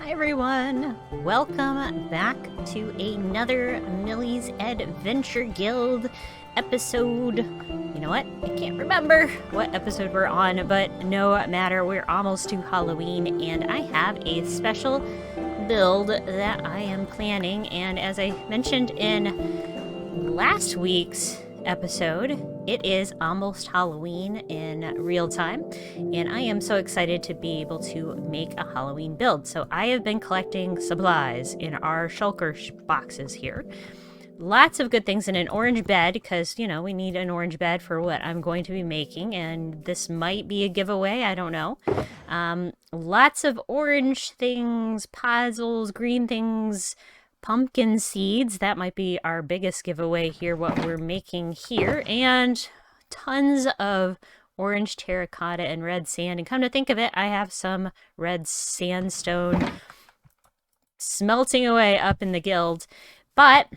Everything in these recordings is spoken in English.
Hi everyone! Welcome back to another Millie's Adventure Guild episode. You know what? I can't remember what episode we're on, but no matter, we're almost to Halloween and I have a special build that I am planning, and as I mentioned in last week's episode, it is almost Halloween in real time, and I am so excited to be able to make a Halloween build. So I have been collecting supplies in our shulker boxes here. Lots of good things in an orange bed, because, you know, we need an orange bed for what I'm going to be making, and this might be a giveaway, I don't know. Lots of orange things, puzzles, green things, pumpkin seeds. That might be our biggest giveaway here, what we're making here, and tons of orange terracotta and red sand. And come to think of it, I have some red sandstone smelting away up in the guild, but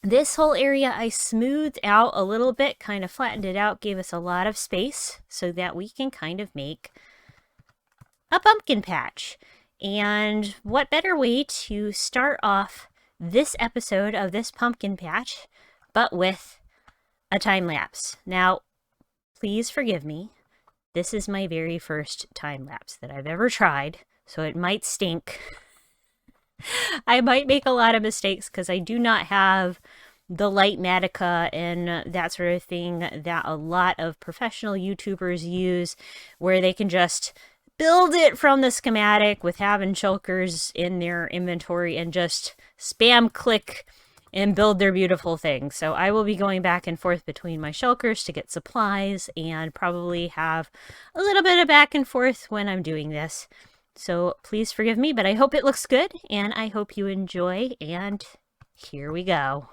this whole area I smoothed out a little bit, kind of flattened it out, gave us a lot of space so that we can kind of make a pumpkin patch. And what better way to start off this episode of this pumpkin patch but with a time lapse. Now, please forgive me. This is my very first time lapse that I've ever tried, so it might stink. I might make a lot of mistakes because I do not have the Lightmatica and that sort of thing that a lot of professional YouTubers use, where they can just build it from the schematic with having shulkers in their inventory and just spam click and build their beautiful things. So I will be going back and forth between my shulkers to get supplies and probably have a little bit of back and forth when I'm doing this. So please forgive me, but I hope it looks good and I hope you enjoy, and here we go.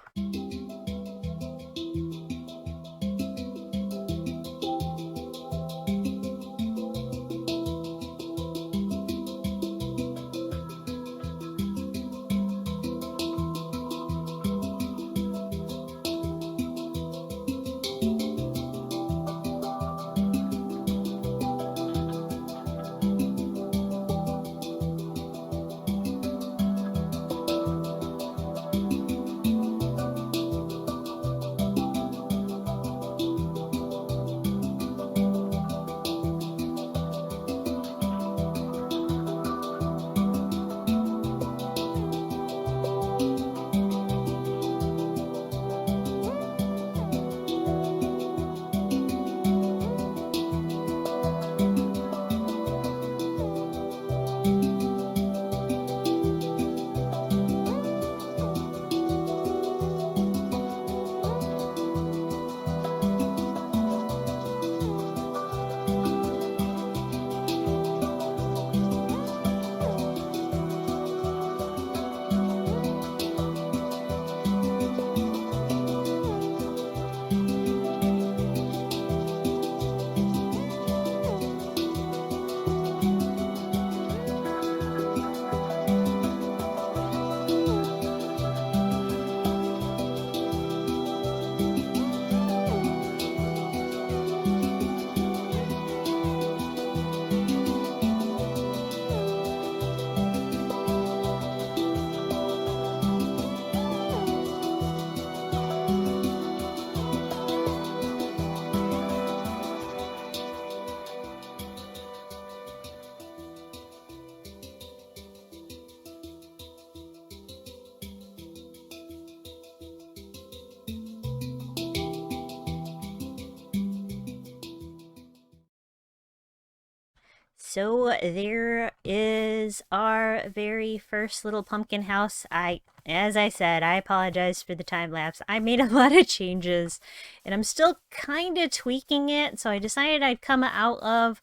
So there is our very first little pumpkin house. As I said, I apologize for the time lapse. I made a lot of changes and I'm still kind of tweaking it. So I decided I'd come out of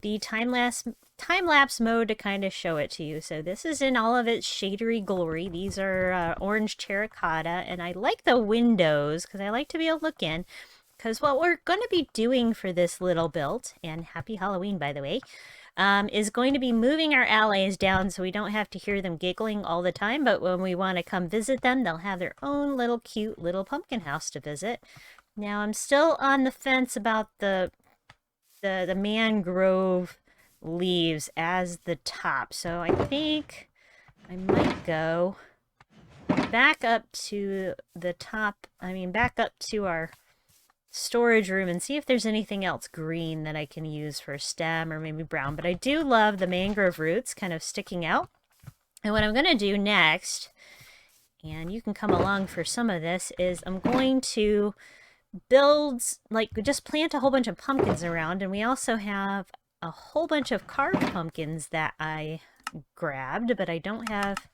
the time lapse mode to kind of show it to you. So this is in all of its shadery glory. These are orange terracotta, and I like the windows because I like to be able to look in. Because what we're going to be doing for this little build, and happy Halloween, by the way, is going to be moving our Allays down so we don't have to hear them giggling all the time. But when we want to come visit them, they'll have their own little cute little pumpkin house to visit. Now, I'm still on the fence about the mangrove leaves as the top. So I think I might go back up to the top, back up to our storage room and see if there's anything else green that I can use for a stem, or maybe brown. But I do love the mangrove roots kind of sticking out. And what I'm going to do next, and you can come along for some of this, is I'm going to build, like, just plant a whole bunch of pumpkins around. And we also have a whole bunch of carved pumpkins that I grabbed, but I don't have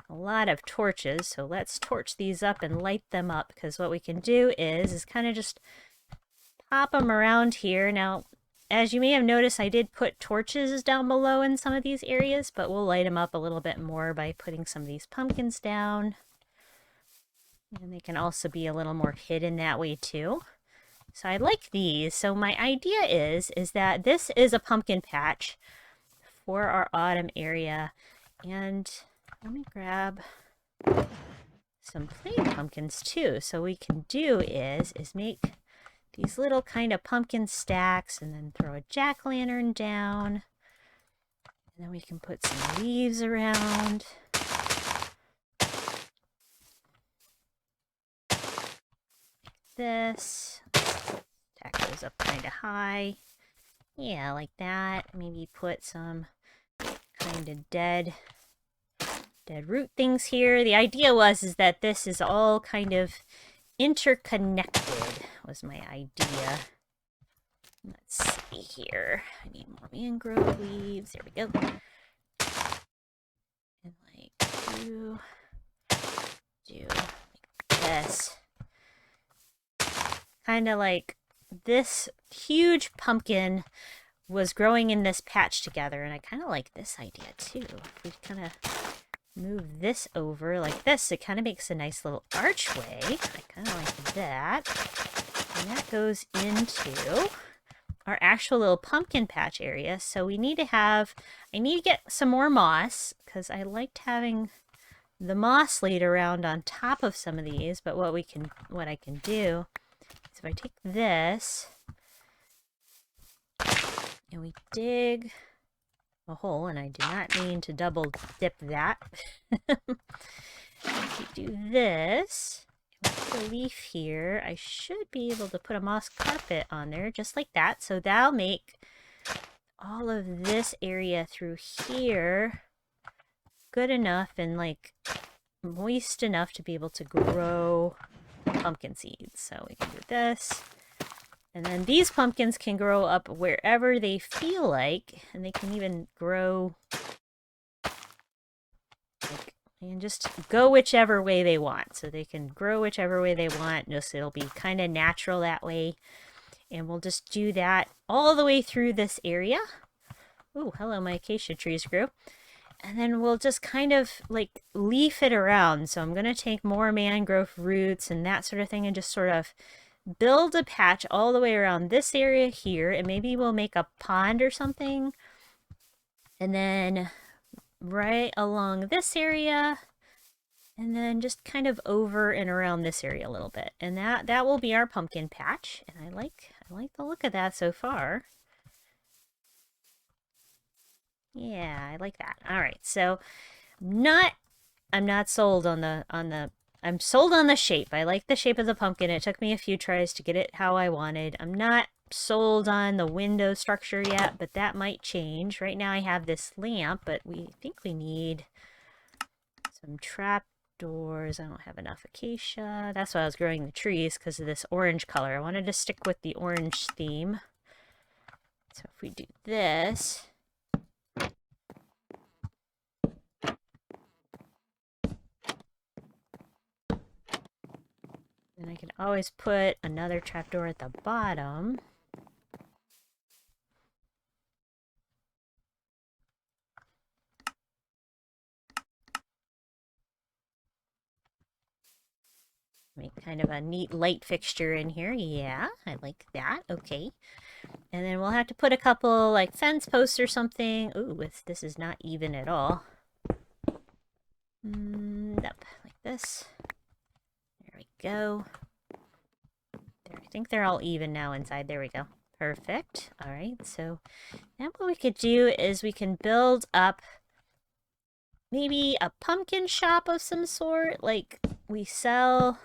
a lot of torches. So let's torch these up and light them up, because what we can do is kind of just pop them around here. Now, as you may have noticed, I did put torches down below in some of these areas, but we'll light them up a little bit more by putting some of these pumpkins down. And they can also be a little more hidden that way too. So I like these. So my idea is that this is a pumpkin patch for our autumn area. And let me grab some plain pumpkins too. So what we can do is make these little kind of pumpkin stacks, and then throw a jack-o'-lantern down. And then we can put some leaves around. Like this. Stack those up kind of high. Yeah, like that. Maybe put some kind of dead root things here. The idea was that this is all kind of interconnected, was my idea. Let's see here. I need more mangrove leaves. There we go. And like do like this. Kind of like this huge pumpkin was growing in this patch together, and I kind of like this idea too. If we kind of move this over like this, it kind of makes a nice little archway. I kind of like that. And that goes into our actual little pumpkin patch area. So we need to have, I need to get some more moss, because I liked having the moss laid around on top of some of these. But what I can do is if I take this and we dig a hole, and I do not mean to double dip that. If we do this, and we put a leaf here, I should be able to put a moss carpet on there just like that. So that'll make all of this area through here good enough and like moist enough to be able to grow pumpkin seeds. So we can do this. And then these pumpkins can grow up wherever they feel like, and they can even grow, like, and just go whichever way they want. So they can grow whichever way they want. Just it'll be kind of natural that way. And we'll just do that all the way through this area. Ooh, hello, my acacia trees grew. And then we'll just kind of like leaf it around. So I'm going to take more mangrove roots and that sort of thing, and just sort of build a patch all the way around this area here, and maybe we'll make a pond or something, and then right along this area, and then just kind of over and around this area a little bit, and that will be our pumpkin patch. And I like the look of that so far. Yeah, I like that. All right, so I'm not sold on the I'm sold on the shape. I like the shape of the pumpkin. It took me a few tries to get it how I wanted. I'm not sold on the window structure yet, but that might change. Right now I have this lamp, but we think we need some trap doors. I don't have enough acacia. That's why I was growing the trees, because of this orange color. I wanted to stick with the orange theme. So if we do this, then I can always put another trapdoor at the bottom. Make kind of a neat light fixture in here. Yeah, I like that. Okay. And then we'll have to put a couple like fence posts or something. Ooh, this is not even at all. Up like this. There we go. There, I think they're all even now inside. There we go. Perfect. All right, so now what we could do is we can build up maybe a pumpkin shop of some sort. Like we sell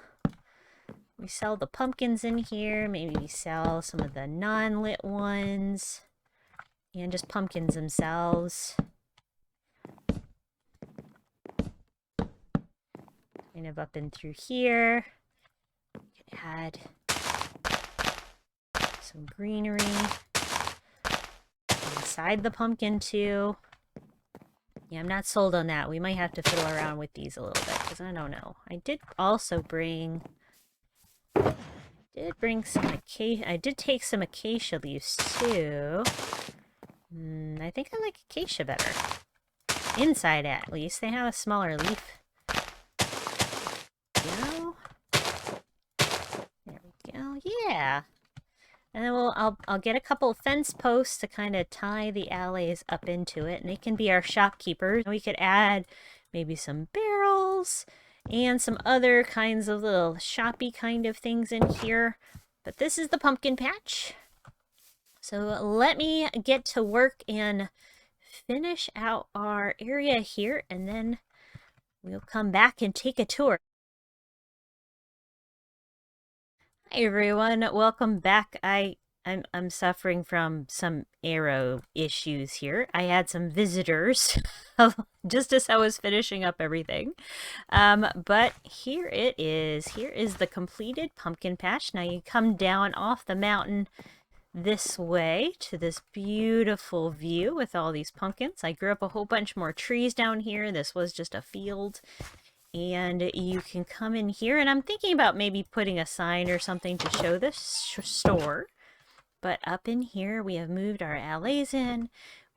the pumpkins in here. Maybe we sell some of the non-lit ones and just pumpkins themselves. Kind of up and through here. We could add some greenery inside the pumpkin too. Yeah, I'm not sold on that. We might have to fiddle around with these a little bit because I don't know. I did also bring some acacia. I did take some acacia leaves too. I think I like acacia better. Inside at least. They have a smaller leaf. There we go. Yeah. And then I'll get a couple fence posts to kind of tie the Allays up into it, and they can be our shopkeepers. We could add maybe some barrels and some other kinds of little shoppy kind of things in here. But this is the pumpkin patch. So let me get to work and finish out our area here, and then we'll come back and take a tour. Hi everyone, welcome back. I'm suffering from some arrow issues here. I had some visitors just as I was finishing up everything. But here it is. Here is the completed pumpkin patch. Now you come down off the mountain this way to this beautiful view with all these pumpkins. I grew up a whole bunch more trees down here. This was just a field. And you can come in here, and I'm thinking about maybe putting a sign or something to show the store. But up in here, we have moved our Allays in.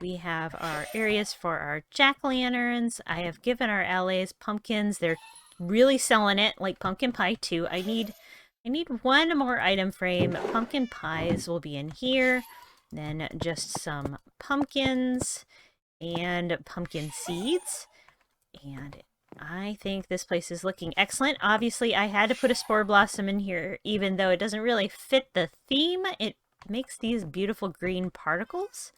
We have our areas for our jack-o'-lanterns. I have given our Allays pumpkins. They're really selling it, like pumpkin pie too. I need one more item frame. Pumpkin pies will be in here. Then just some pumpkins and pumpkin seeds. And I think this place is looking excellent. Obviously, I had to put a spore blossom in here, even though it doesn't really fit the theme. It makes these beautiful green particles,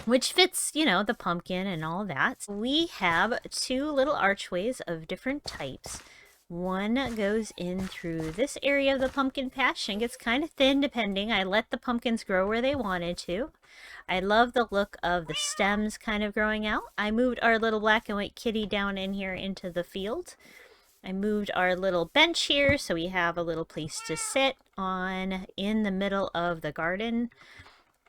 which fits, you know, the pumpkin and all that. We have two little archways of different types. One goes in through this area of the pumpkin patch and gets kind of thin depending. I let the pumpkins grow where they wanted to. I love the look of the stems kind of growing out. I moved our little black and white kitty down in here into the field. I moved our little bench here so we have a little place to sit on in the middle of the garden.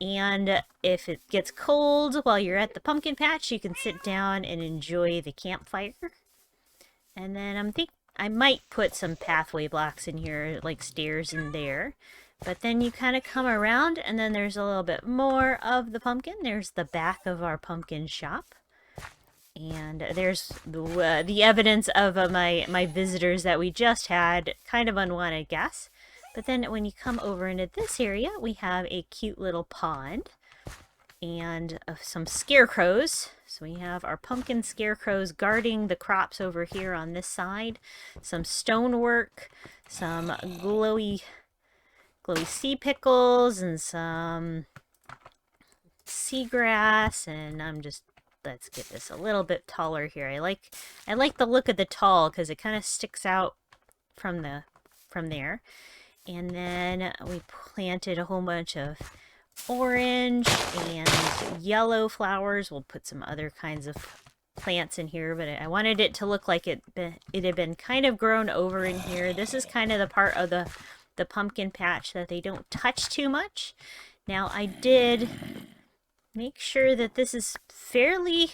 And if it gets cold while you're at the pumpkin patch, you can sit down and enjoy the campfire. And then I might put some pathway blocks in here, like stairs in there. But then you kind of come around, and then there's a little bit more of the pumpkin. There's the back of our pumpkin shop. And there's the evidence of my visitors that we just had, kind of unwanted guests. But then when you come over into this area, we have a cute little pond and some scarecrows. So we have our pumpkin scarecrows guarding the crops over here on this side. Some stonework, some glowy sea pickles, and some seagrass. And let's get this a little bit taller here. I like the look of the tall because it kind of sticks out from there. And then we planted a whole bunch of orange and yellow flowers. We'll put some other kinds of plants in here, but I wanted it to look like it had been kind of grown over in here. This is kind of the part of the pumpkin patch that they don't touch too much. Now I did make sure that this is fairly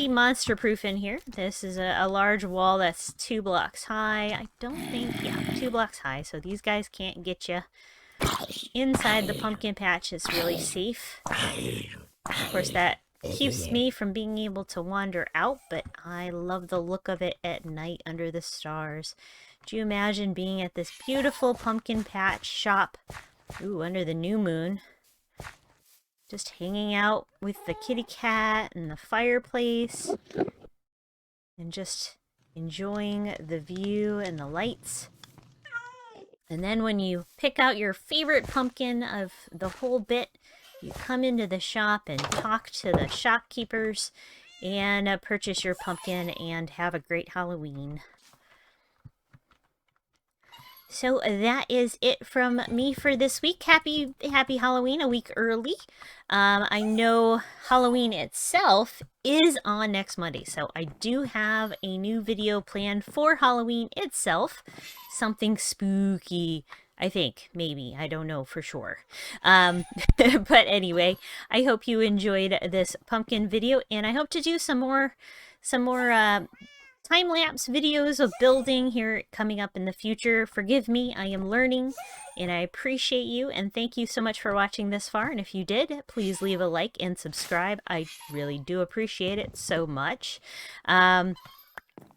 monster proof in here. This is a large wall that's 2 blocks high. I don't think, yeah, 2 blocks high, so these guys can't get you. Inside the pumpkin patch is really safe. Of course, that keeps me from being able to wander out, but I love the look of it at night under the stars. Do you imagine being at this beautiful pumpkin patch shop, under the new moon, just hanging out with the kitty cat and the fireplace, and just enjoying the view and the lights? And then when you pick out your favorite pumpkin of the whole bit, you come into the shop and talk to the shopkeepers and purchase your pumpkin and have a great Halloween. So that is it from me for this week. Happy Halloween, a week early. I know Halloween itself is on next Monday, so I do have a new video planned for Halloween itself. Something spooky, I think, maybe. I don't know for sure. But anyway, I hope you enjoyed this pumpkin video, and I hope to do some more time-lapse videos of building here coming up in the future. Forgive me, I am learning, and I appreciate you, and thank you so much for watching this far. And if you did, please leave a like and subscribe. I really do appreciate it so much. I'm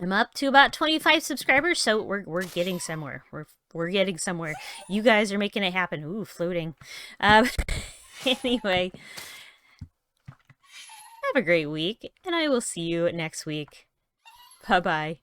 up to about 25 subscribers, so we're getting somewhere. We're getting somewhere. You guys are making it happen. Ooh, floating. Anyway, have a great week, and I will see you next week. Bye-bye.